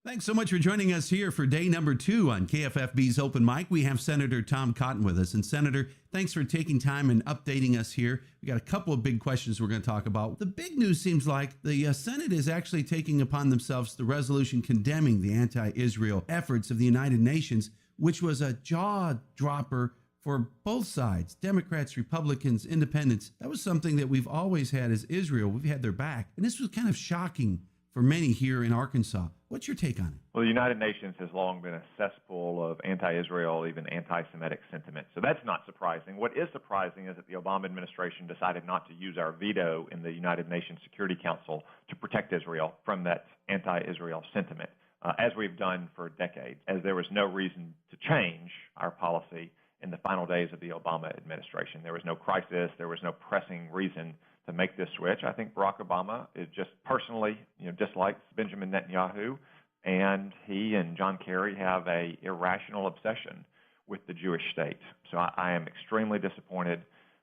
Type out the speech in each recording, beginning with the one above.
Thanks so much for joining us here for day number 2 on KFFB's Open Mic. We have Senator Tom Cotton with us. And Senator, thanks for taking time and updating us here. We got a couple of big questions we're going to talk about. The big news seems like the Senate is actually taking upon themselves the resolution condemning the anti-Israel efforts of the United Nations, which was a jaw dropper for both sides, Democrats, Republicans, independents. That was something that we've always had as Israel. We've had their back. And this was kind of shocking for many here in Arkansas. What's your take on it? Well, the United Nations has long been a cesspool of anti-Israel, even anti-Semitic sentiment. So that's not surprising. What is surprising is that the Obama administration decided not to use our veto in the United Nations Security Council to protect Israel from that anti-Israel sentiment, as we've done for decades, as there was no reason to change our policy in the final days of the Obama administration. There was no crisis. There was no pressing reason to make this switch. I think Barack Obama is just personally, dislikes Benjamin Netanyahu, and he and John Kerry have a irrational obsession with the Jewish state. So I am extremely disappointed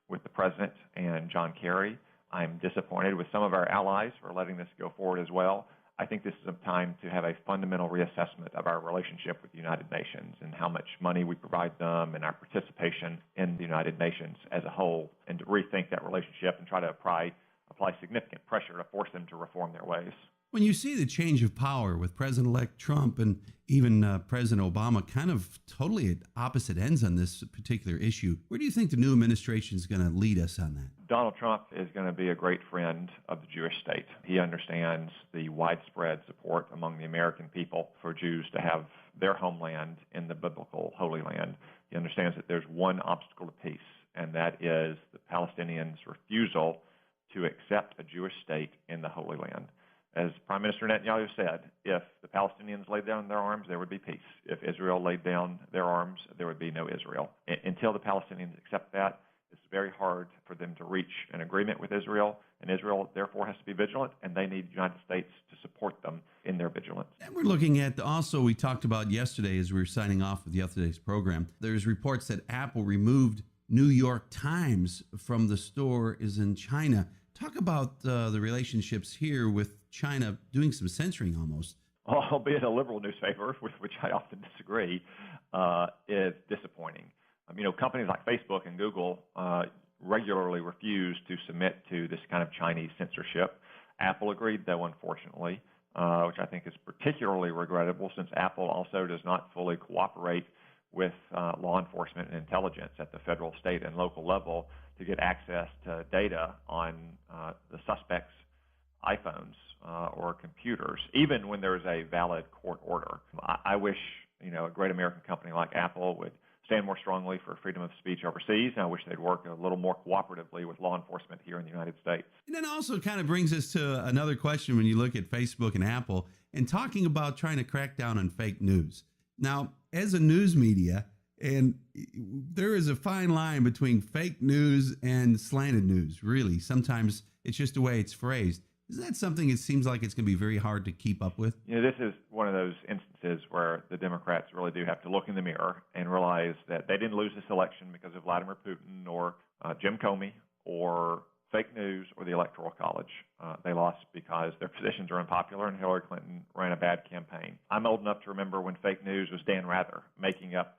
with the president and John Kerry. I'm disappointed with some of our allies for letting this go forward as well. I think this is a time to have a fundamental reassessment of our relationship with the United Nations and how much money we provide them and our participation in the United Nations as a whole, and to rethink that relationship and try to apply significant pressure to force them to reform their ways. When you see the change of power with President-elect Trump and even President Obama kind of totally at opposite ends on this particular issue, where do you think the new administration is going to lead us on that? Donald Trump is going to be a great friend of the Jewish state. He understands the widespread support among the American people for Jews to have their homeland in the biblical Holy Land. He understands that there's one obstacle to peace, and that is the Palestinians' refusal to accept a Jewish state in the Holy Land. As Prime Minister Netanyahu said, if the Palestinians laid down their arms, there would be peace. If Israel laid down their arms, there would be no Israel. Until the Palestinians accept that, it's very hard for them to reach an agreement with Israel, and Israel therefore has to be vigilant, and they need the United States to support them in their vigilance. And we're looking at also, we talked about yesterday as we were signing off with yesterday's program, there's reports that Apple removed New York Times from the store is in China. Talk about the relationships here with China doing some censoring almost. Albeit a liberal newspaper, with which I often disagree, is disappointing. Companies like Facebook and Google regularly refuse to submit to this kind of Chinese censorship. Apple agreed, though, unfortunately, which I think is particularly regrettable since Apple also does not fully cooperate with law enforcement and intelligence at the federal, state, and local level to get access to data on the suspects' iPhones or computers, even when there's a valid court order. I wish, a great American company like Apple would stand more strongly for freedom of speech overseas, and I wish they'd work a little more cooperatively with law enforcement here in the United States. And then also kind of brings us to another question when you look at Facebook and Apple and talking about trying to crack down on fake news. Now, as a news media, and there is a fine line between fake news and slanted news, really. Sometimes it's just the way it's phrased. Isn't that something it seems like it's going to be very hard to keep up with? This is one of those instances where the Democrats really do have to look in the mirror and realize that they didn't lose this election because of Vladimir Putin or Jim Comey or fake news or the Electoral College. They lost because their positions are unpopular and Hillary Clinton ran a bad campaign. I'm old enough to remember when fake news was Dan Rather making up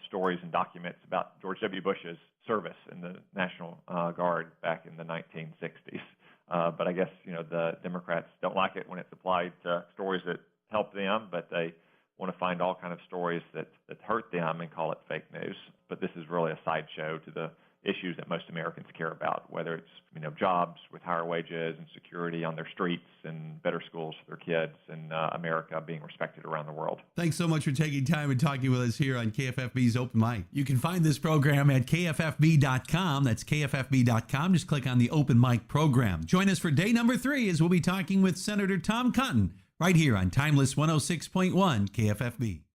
stories and documents about George W. Bush's service in the National Guard back in the 1960s. But I guess, the Democrats don't like it when it's applied to stories that help them, but they want to find all kind of stories that hurt them and call it fake news. But this is really a sideshow to the issues that most Americans care about, whether it's, jobs with higher wages and security on their streets and better schools for their kids and America being respected around the world. Thanks so much for taking time and talking with us here on KFFB's Open Mic. You can find this program at KFFB.com. That's KFFB.com. Just click on the Open Mic program. Join us for day number 3 as we'll be talking with Senator Tom Cotton right here on Timeless 106.1 KFFB.